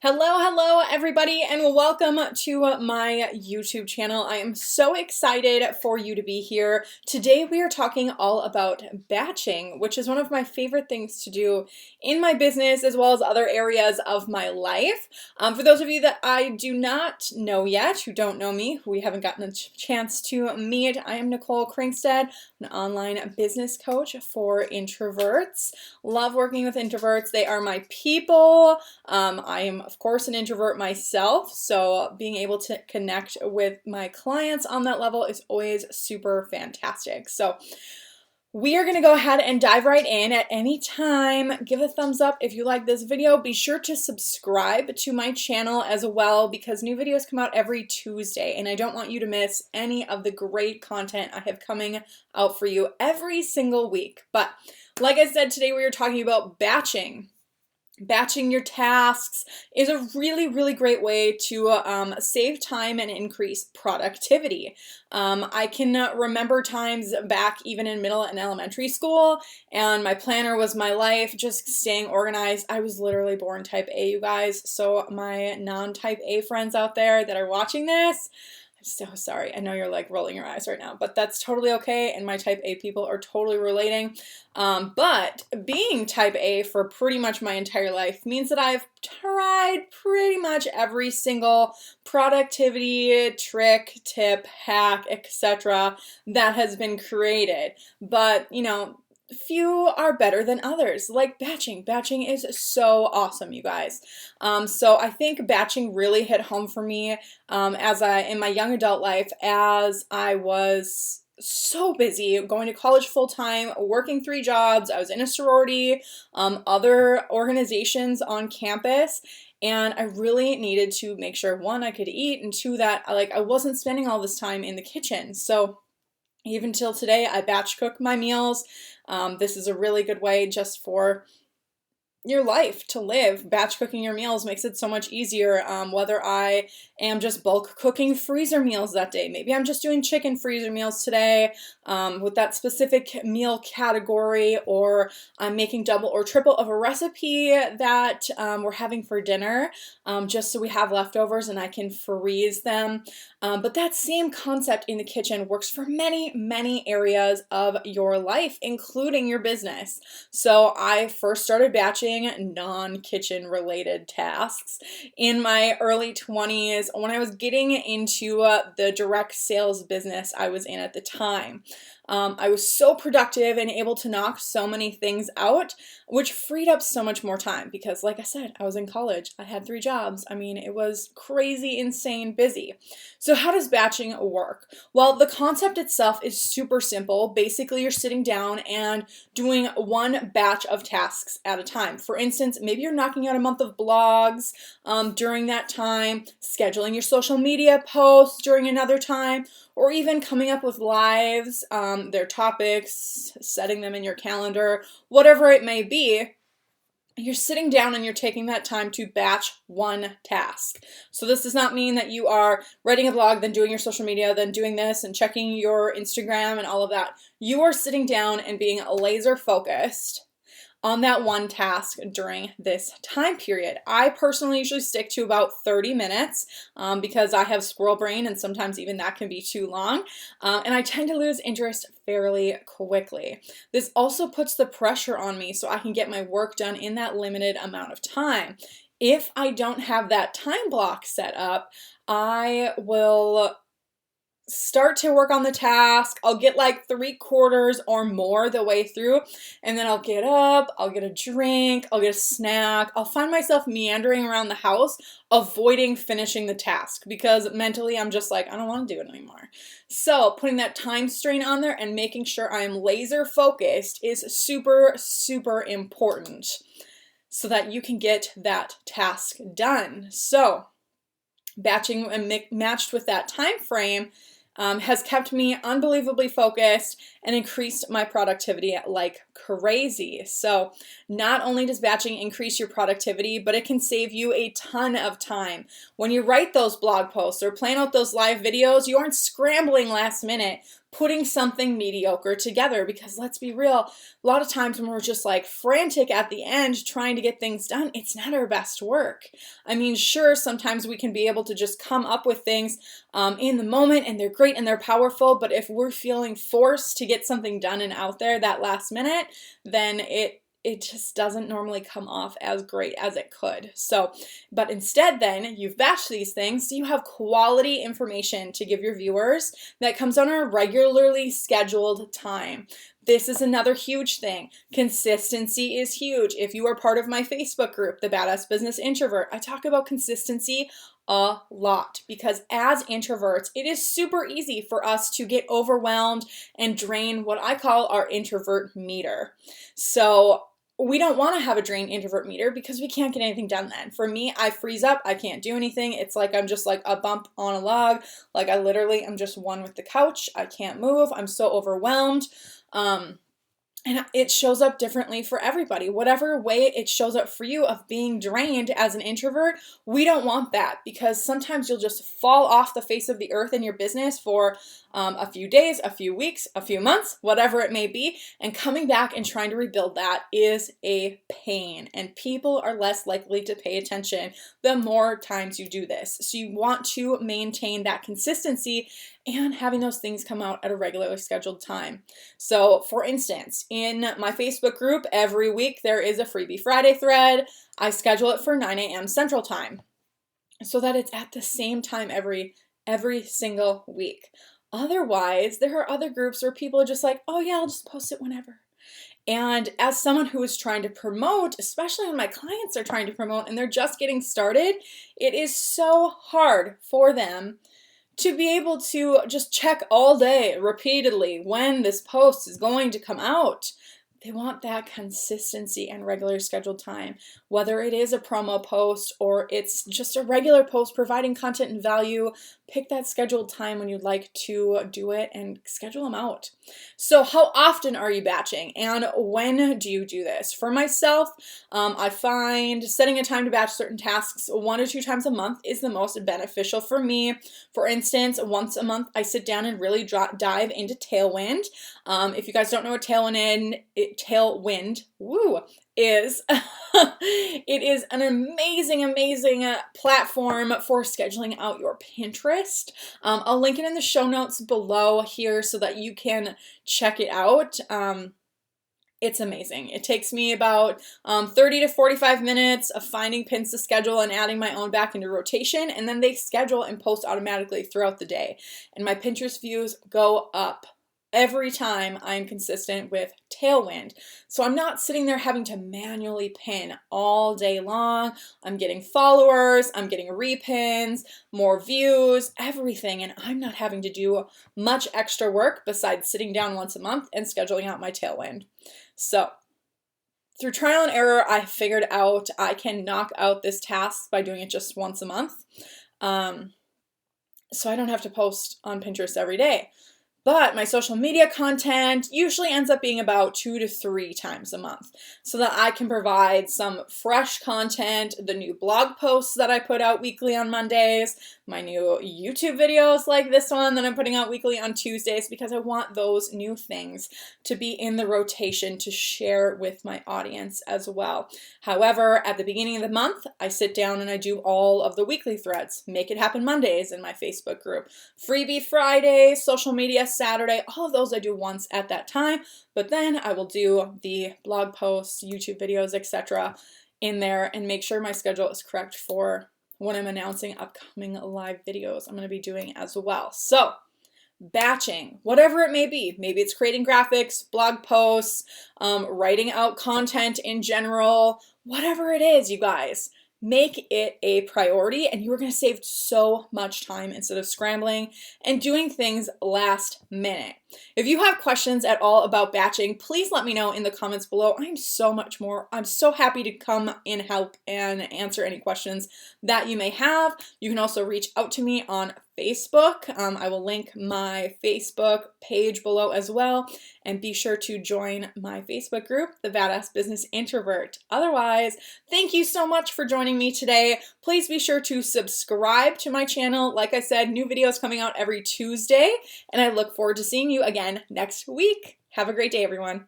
Hello, everybody, and welcome to my YouTube channel. I am so excited for you to be here. Today, we are talking all about batching, which is one of my favorite things to do in my business as well as other areas of my life. For those of you that I do not know yet, who don't know me, who we haven't gotten a chance to meet, I am Nicole Kringstead, an online business coach for introverts. Love working with introverts. They are my people. I am, of course, an introvert myself, so being able to connect with my clients on that level is always super fantastic. So we are going to go ahead and dive right in. At any time, give a thumbs up if you like this video. Be sure to subscribe to my channel as well because new videos come out every Tuesday, and I don't want you to miss any of the great content I have coming out for you every single week. But like I said, today we are talking about batching. Batching your tasks is a really great way to save time and increase productivity. I can remember times back even in middle and elementary school, and my planner was my life, just staying organized. I was literally born type A, you guys. So my non-type A friends out there that are watching this, I'm so sorry. I know you're like rolling your eyes right now, but that's totally okay. And my type A people are totally relating. But being type A for pretty much my entire life means that I've tried pretty much every single productivity trick, tip, hack, etc. that has been created. But, you know, few are better than others, like batching. Batching is so awesome, you guys. So I think batching really hit home for me in my young adult life, as I was so busy going to college full-time, working 3 jobs. I was in a sorority, other organizations on campus, and I really needed to make sure, one, I could eat, and two, that I wasn't spending all this time in the kitchen. So even till today, I batch cook my meals. This is a really good way just for your life to live. Batch cooking your meals makes it so much easier, whether I am just bulk cooking freezer meals that day. Maybe I'm just doing chicken freezer meals today with that specific meal category, or I'm making double or triple of a recipe that we're having for dinner, just so we have leftovers and I can freeze them. But that same concept in the kitchen works for many areas of your life, including your business. So I first started batching non-kitchen related tasks in my early 20s when I was getting into the direct sales business I was in at the time. I was so productive and able to knock so many things out, which freed up so much more time because, like I said, I was in college. I had 3 jobs. I mean, it was crazy, insane busy. So how does batching work? Well, the concept itself is super simple. Basically, you're sitting down and doing one batch of tasks at a time. For instance, maybe you're knocking out a month of blogs during that time, scheduling your social media posts during another time, or even coming up with lives, their topics, setting them in your calendar, whatever it may be. You're sitting down and you're taking that time to batch one task. So this does not mean that you are writing a blog, then doing your social media, then doing this and checking your Instagram and all of that. You are sitting down and being laser focused on that one task during this time period. I personally usually stick to about 30 minutes because I have squirrel brain, and sometimes even that can be too long. And I tend to lose interest fairly quickly. This also puts the pressure on me so I can get my work done in that limited amount of time. If I don't have that time block set up, I will start to work on the task. I'll get like 3/4 or more the way through, and then I'll get up, I'll get a drink, I'll get a snack. I'll find myself meandering around the house, avoiding finishing the task because mentally I'm just like, I don't want to do it anymore. So putting that time strain on there and making sure I am laser focused is super important so that you can get that task done. So batching and matched with that time frame has kept me unbelievably focused and increased my productivity like crazy. So not only does batching increase your productivity, but it can save you a ton of time. When you write those blog posts or plan out those live videos, you aren't scrambling last minute, putting something mediocre together, because let's be real, a lot of times when we're just like frantic at the end trying to get things done, it's not our best work. I mean, sure, sometimes we can be able to just come up with things in the moment and they're great and they're powerful, but if we're feeling forced to get something done and out there that last minute, then it just doesn't normally come off as great as it could. So, but instead then, you've batched these things, so you have quality information to give your viewers that comes on a regularly scheduled time. This is another huge thing. Consistency is huge. If you are part of my Facebook group, the Badass Business Introvert, I talk about consistency a lot, because as introverts, it is super easy for us to get overwhelmed and drain what I call our introvert meter. So we don't want to have a drained introvert meter because we can't get anything done then. For me, I freeze up. I can't do anything. It's like I'm just like a bump on a log. Like I literally am just one with the couch. I can't move. I'm so overwhelmed. And it shows up differently for everybody. Whatever way it shows up for you of being drained as an introvert, we don't want that, because sometimes you'll just fall off the face of the earth in your business for a few days, a few weeks, a few months, whatever it may be, and coming back and trying to rebuild that is a pain, and people are less likely to pay attention the more times you do this. So you want to maintain that consistency and having those things come out at a regularly scheduled time. So for instance, in my Facebook group, every week there is a Freebie Friday thread. I schedule it for 9 a.m. Central Time so that it's at the same time every single week. Otherwise, there are other groups where people are just like, oh yeah, I'll just post it whenever. And as someone who is trying to promote, especially when my clients are trying to promote and they're just getting started, it is so hard for them to be able to just check all day repeatedly when this post is going to come out. They want that consistency and regular scheduled time, whether it is a promo post or it's just a regular post providing content and value. Pick that scheduled time when you'd like to do it and schedule them out. So how often are you batching and when do you do this? For myself, I find setting a time to batch certain tasks 1 or 2 times a month is the most beneficial for me. For instance, once a month, I sit down and really dive into Tailwind. If you guys don't know what Tailwind is, it is an amazing platform for scheduling out your Pinterest. I'll link it in the show notes below here so that you can check it out. It's amazing. It takes me about 30 to 45 minutes of finding pins to schedule and adding my own back into rotation, and then they schedule and post automatically throughout the day. And my Pinterest views go up every time I'm consistent with Tailwind. So I'm not sitting there having to manually pin all day long. I'm getting followers, I'm getting repins, more views, everything, and I'm not having to do much extra work besides sitting down once a month and scheduling out my Tailwind. So through trial and error, I figured out I can knock out this task by doing it just once a month. So I don't have to post on Pinterest every day. But my social media content usually ends up being about 2 to 3 times a month so that I can provide some fresh content, the new blog posts that I put out weekly on Mondays, my new YouTube videos like this one that I'm putting out weekly on Tuesdays, because I want those new things to be in the rotation to share with my audience as well. However, at the beginning of the month, I sit down and I do all of the weekly threads, Make It Happen Mondays in my Facebook group, Freebie Friday, social media Saturday, all of those I do once at that time, but then I will do the blog posts, YouTube videos, etc. in there and make sure my schedule is correct for when I'm announcing upcoming live videos I'm going to be doing as well. So batching, whatever it may be, maybe it's creating graphics, blog posts, writing out content in general, whatever it is, you guys. Make it a priority and you are going to save so much time instead of scrambling and doing things last minute. If you have questions at all about batching, please let me know in the comments below. I'm so happy to come and help and answer any questions that you may have. You can also reach out to me on Facebook. I will link my Facebook page below as well. And be sure to join my Facebook group, The Badass Business Introvert. Otherwise, thank you so much for joining me today. Please be sure to subscribe to my channel. Like I said, new videos coming out every Tuesday, and I look forward to seeing you you again next week. Have a great day, everyone.